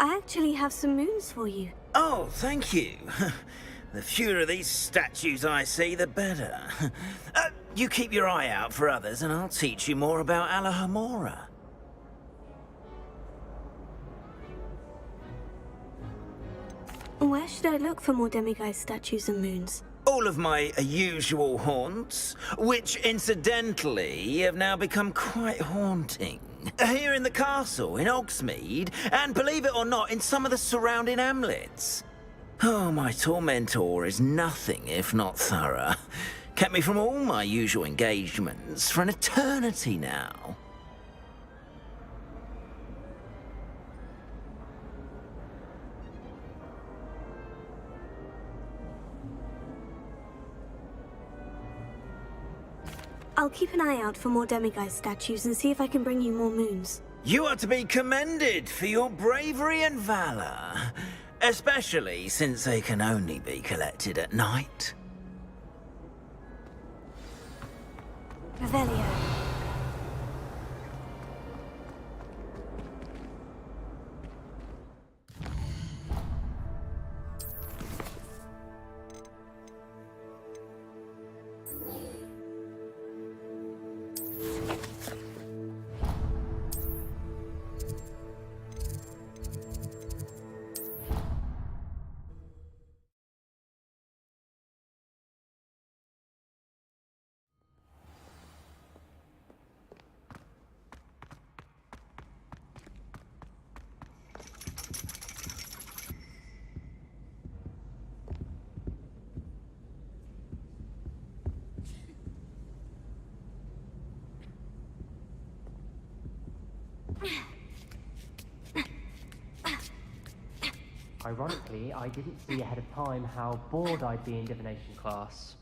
I actually have some moons for you. Oh, thank you. The fewer of these statues I see, the better. You keep your eye out for others, and I'll teach you more about Alohomora. Where should I look for more demiguise statues and moons? All of my usual haunts, which incidentally have now become quite haunting. Here in the castle, in Hogsmeade, and believe it or not, in some of the surrounding hamlets. Oh, my tormentor is nothing if not thorough. Kept me from all my usual engagements for an eternity now. I'll keep an eye out for more demiguise statues and see if I can bring you more moons. You are to be commended for your bravery and valor, especially since they can only be collected at night. Revelio. Ironically, I didn't see ahead of time how bored I'd be in divination class.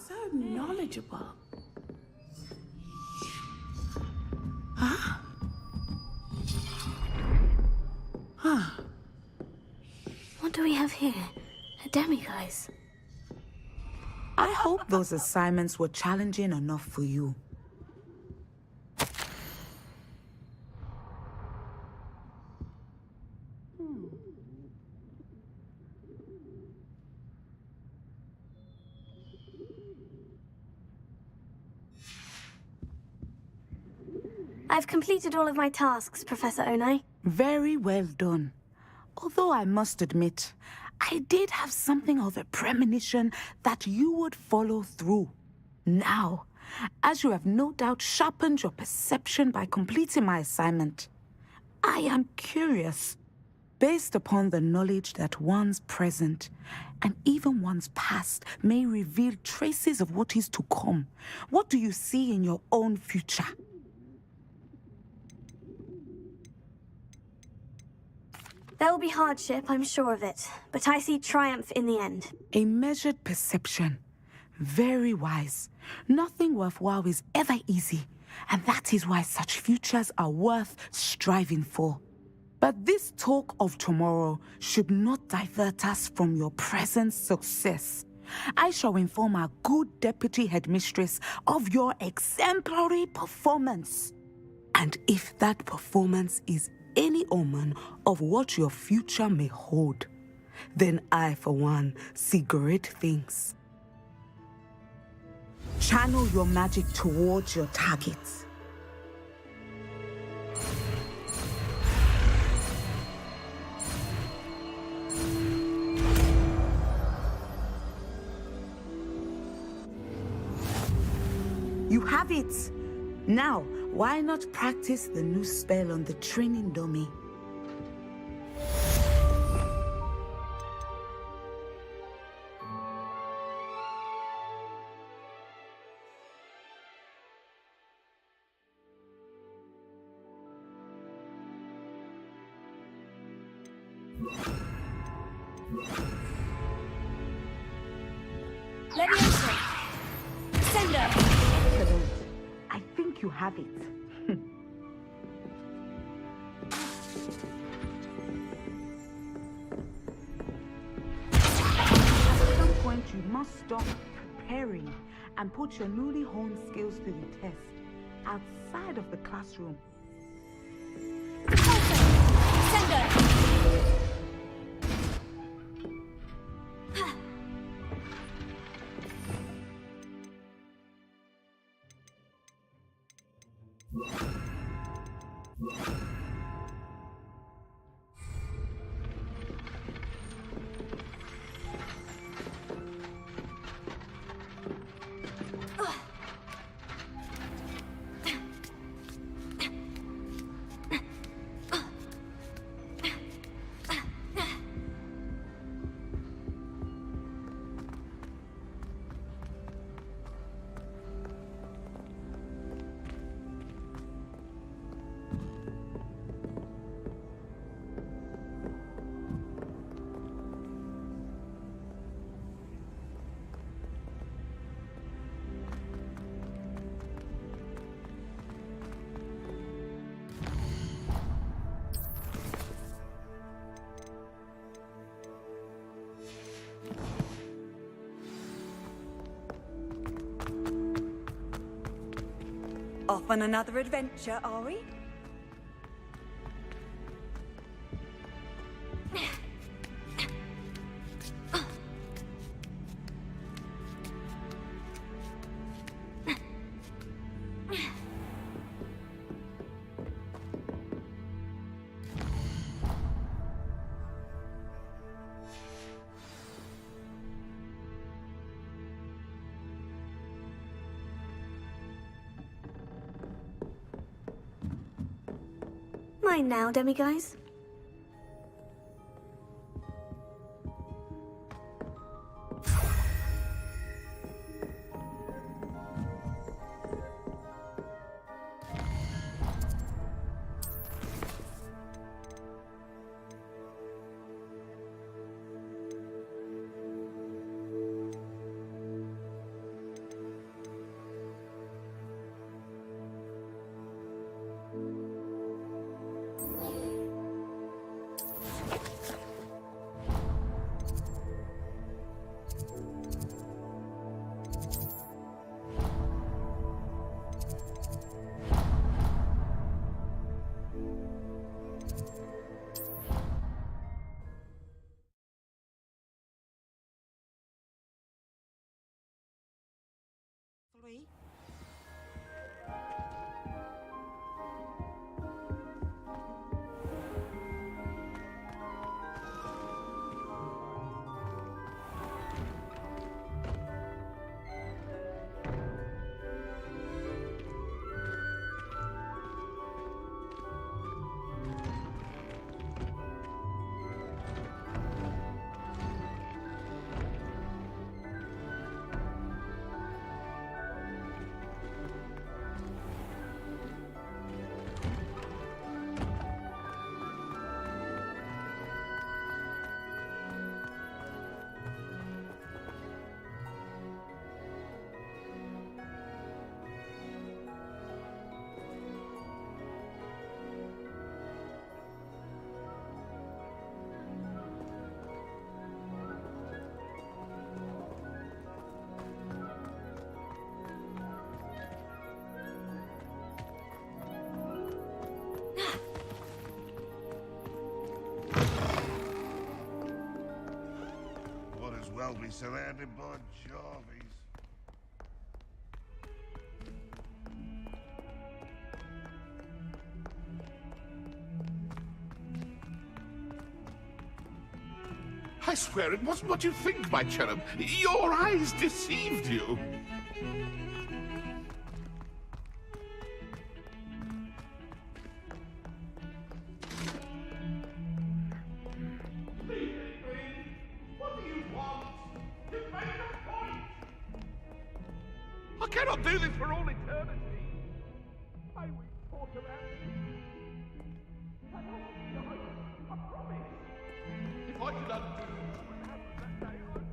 So knowledgeable. Huh? Huh. What do we have here? A demiguise. I hope those assignments were challenging enough for you. I've completed all of my tasks, Professor Onai. Very well done. Although I must admit, I did have something of a premonition that you would follow through. Now, as you have no doubt sharpened your perception by completing my assignment, I am curious, based upon the knowledge that one's present and even one's past may reveal traces of what is to come. What do you see in your own future? There will be hardship, I'm sure of it, but I see triumph in the end. A measured perception. Very wise. Nothing worthwhile is ever easy, and that is why such futures are worth striving for. But this talk of tomorrow should not divert us from your present success. I shall inform our good deputy headmistress of your exemplary performance. And if that performance is any omen of what your future may hold, then I, for one, see great things. Channel your magic towards your targets. You have it! Now, why not practice the new spell on the training dummy? Leviosa! Sender! Excellent. I think you have it. At some point, you must stop preparing and put your newly honed skills to the test outside of the classroom. Sender! Off on another adventure, are we? Mine now, demiguise. Three. Well, be surrounded by Jarvies. I swear it wasn't what you think, my cherub. Your eyes deceived you. What do you want? You've made a point. I cannot do this for all eternity. I will talk around. I promise. If I could undo what happened that day, I would.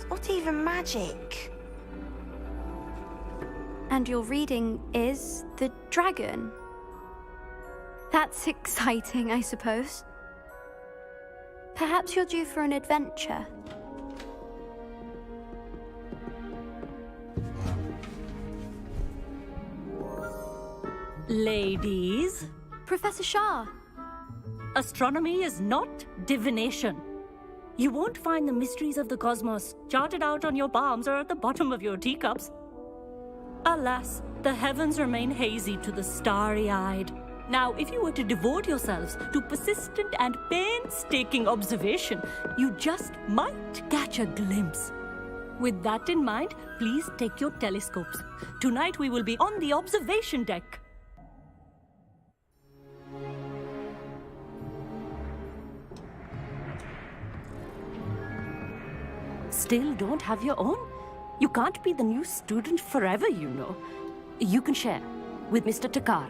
Not even magic. And your reading is the dragon. That's exciting, I suppose. Perhaps you're due for an adventure. Ladies, Professor Shah. astronomy is not divination. You won't find the mysteries of the cosmos charted out on your palms or at the bottom of your teacups. Alas, the heavens remain hazy to the starry-eyed. Now, if you were to devote yourselves to persistent and painstaking observation, you just might catch a glimpse. With that in mind, please take your telescopes. Tonight we will be on the observation deck. Still don't have your own? You can't be the new student forever, you know. You can share with Mr. Takar.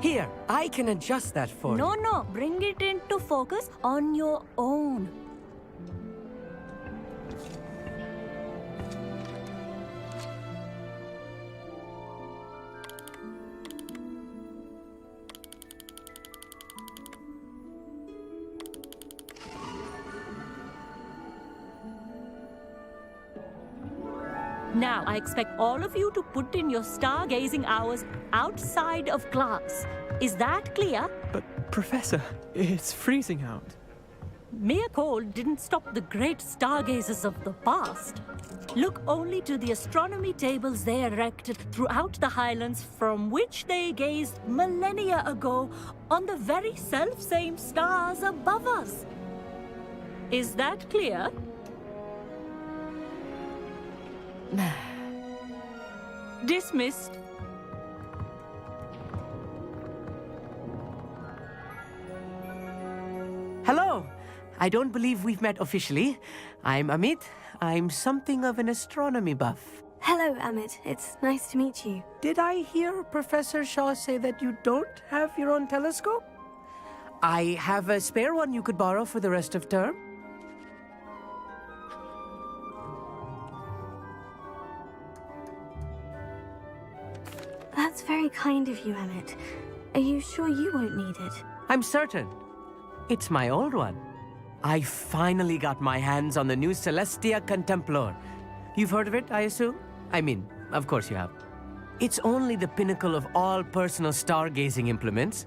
Here, I can adjust that for you. No, bring it into focus on your own. Now, I expect all of you to put in your stargazing hours outside of class. Is that clear? But, Professor, it's freezing out. Mere cold didn't stop the great stargazers of the past. Look only to the astronomy tables they erected throughout the Highlands from which they gazed millennia ago on the very self-same stars above us. Is that clear? Dismissed. Hello. I don't believe we've met officially. I'm Amit. I'm something of an astronomy buff. Hello, Amit. It's nice to meet you. Did I hear Professor Shaw say that you don't have your own telescope? I have a spare one you could borrow for the rest of term. That's very kind of you, Amit. Are you sure you won't need it? I'm certain. It's my old one. I finally got my hands on the new Celestia Contemplar. You've heard of it, I assume? I mean, of course you have. It's only the pinnacle of all personal stargazing implements.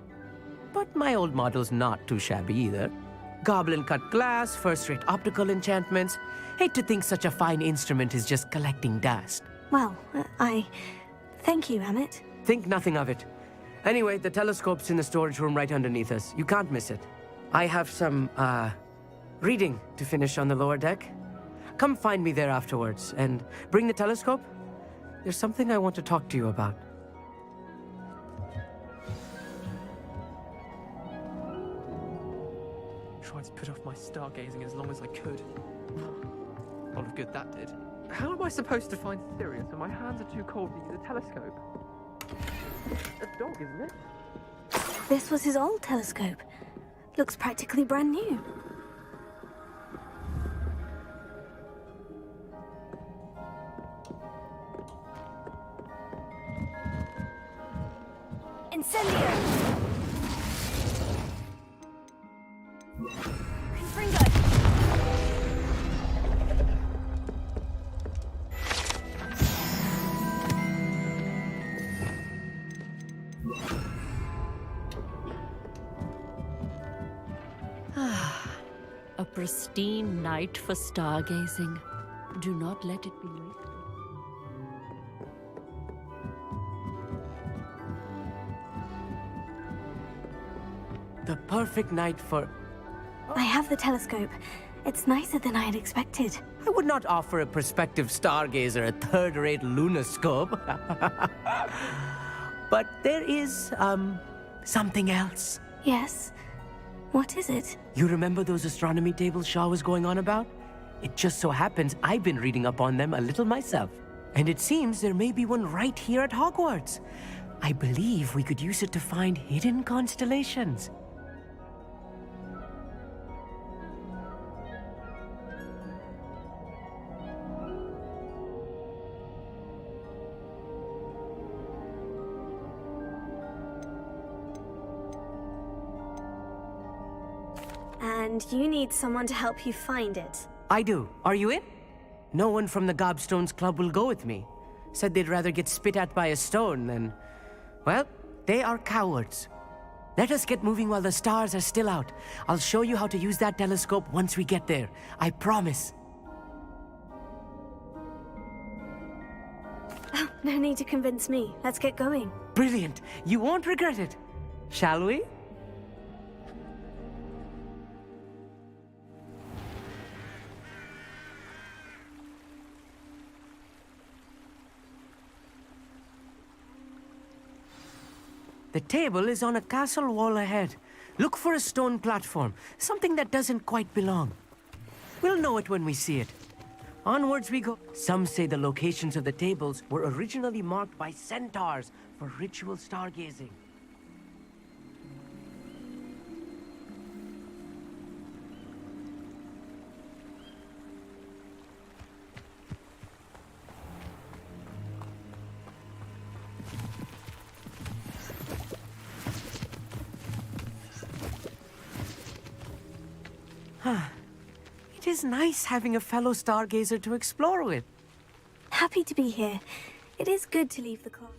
But my old model's not too shabby either. Goblin-cut glass, first-rate optical enchantments. Hate to think such a fine instrument is just collecting dust. Well, thank you, Amit. Think nothing of it. Anyway, the telescope's in the storage room right underneath us. You can't miss it. I have some, reading to finish on the lower deck. Come find me there afterwards, and bring the telescope. There's something I want to talk to you about. Tried to put off my stargazing as long as I could. A lot of good that did. How am I supposed to find Sirius when my hands are too cold to use a telescope? A dog, isn't it? This was his old telescope. Looks practically brand new. Incendio! Confringo! A pristine night for stargazing. Do not let it be wasted. The perfect night for... I have the telescope. It's nicer than I had expected. I would not offer a prospective stargazer a third-rate lunoscope. But there is, something else. Yes? What is it? You remember those astronomy tables Shaw was going on about? It just so happens I've been reading up on them a little myself. And it seems there may be one right here at Hogwarts. I believe we could use it to find hidden constellations. And you need someone to help you find it. I do. Are you in? No one from the Gobstones Club will go with me. Said they'd rather get spit at by a stone than... Well, they are cowards. Let us get moving while the stars are still out. I'll show you how to use that telescope once we get there. I promise. Oh, no need to convince me. Let's get going. Brilliant. You won't regret it. Shall we? The table is on a castle wall ahead. Look for a stone platform, something that doesn't quite belong. We'll know it when we see it. Onwards we go. Some say the locations of the tables were originally marked by centaurs for ritual stargazing. It is nice having a fellow stargazer to explore with. Happy to be here. It is good to leave the class.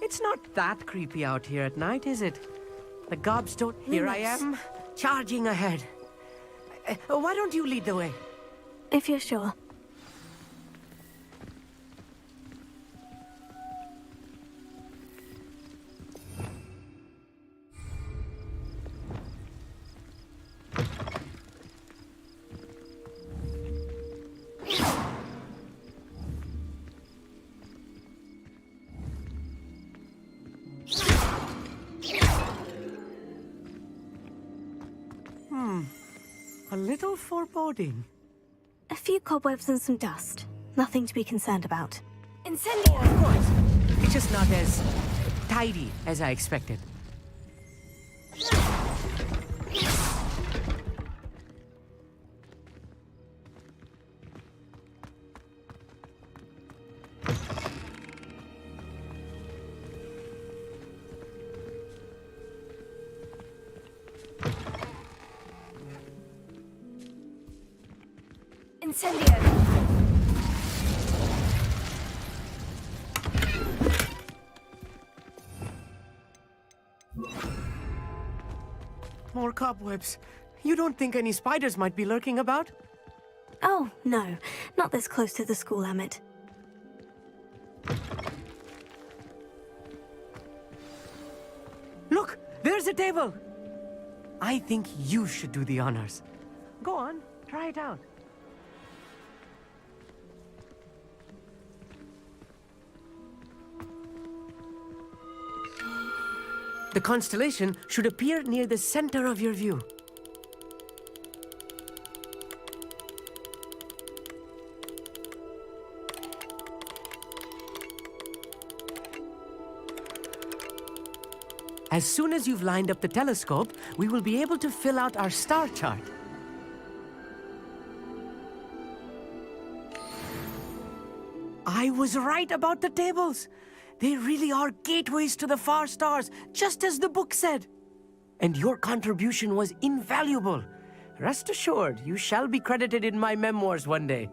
It's not that creepy out here at night, is it? The gobs don't... Here I am, charging ahead. Why don't you lead the way? If you're sure. A little foreboding. A few cobwebs and some dust. Nothing to be concerned about. Incendio! Of course. It's just not as tidy as I expected. Incendio! More cobwebs. You don't think any spiders might be lurking about? Oh, no. Not this close to the school, Emmett. Look! There's a table! I think you should do the honors. Go on, try it out. The constellation should appear near the center of your view. As soon as you've lined up the telescope, we will be able to fill out our star chart. I was right about the tables. They really are gateways to the far stars, just as the book said. And your contribution was invaluable. Rest assured, you shall be credited in my memoirs one day.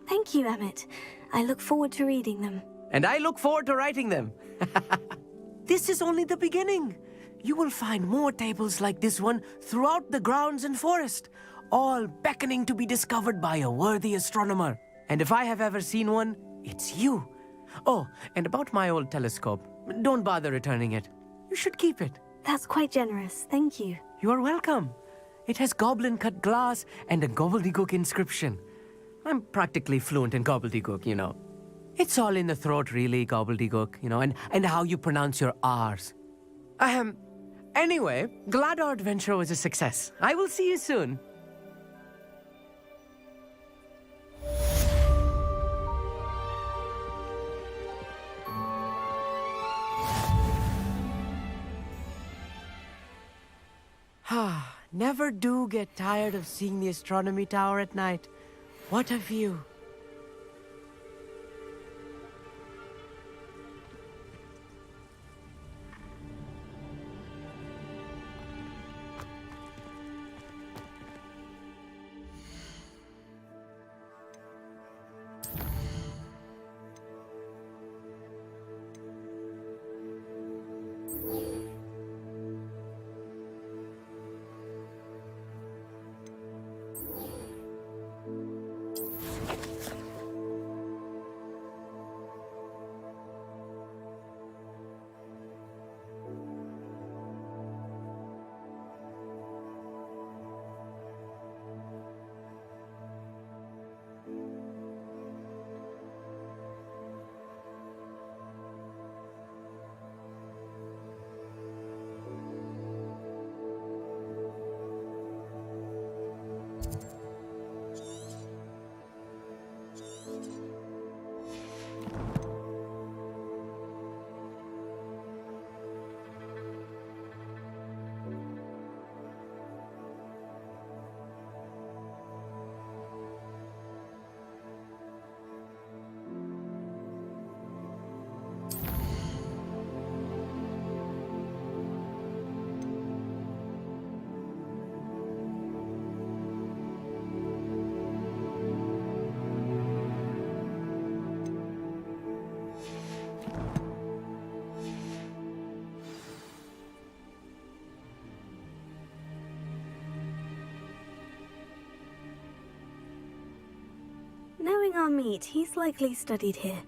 Thank you, Emmett. I look forward to reading them. And I look forward to writing them. This is only the beginning. You will find more tables like this one throughout the grounds and forest, all beckoning to be discovered by a worthy astronomer. And if I have ever seen one, it's you. Oh, and about my old telescope, don't bother returning it. You should keep it. That's quite generous. Thank you. You're welcome. It has goblin-cut glass and a gobbledygook inscription. I'm practically fluent in gobbledygook, you know. It's all in the throat, really, gobbledygook, you know, and how you pronounce your R's. Anyway, glad our adventure was a success. I will see you soon. Never do get tired of seeing the astronomy tower at night. What a view. Knowing our meat, he's likely studied here.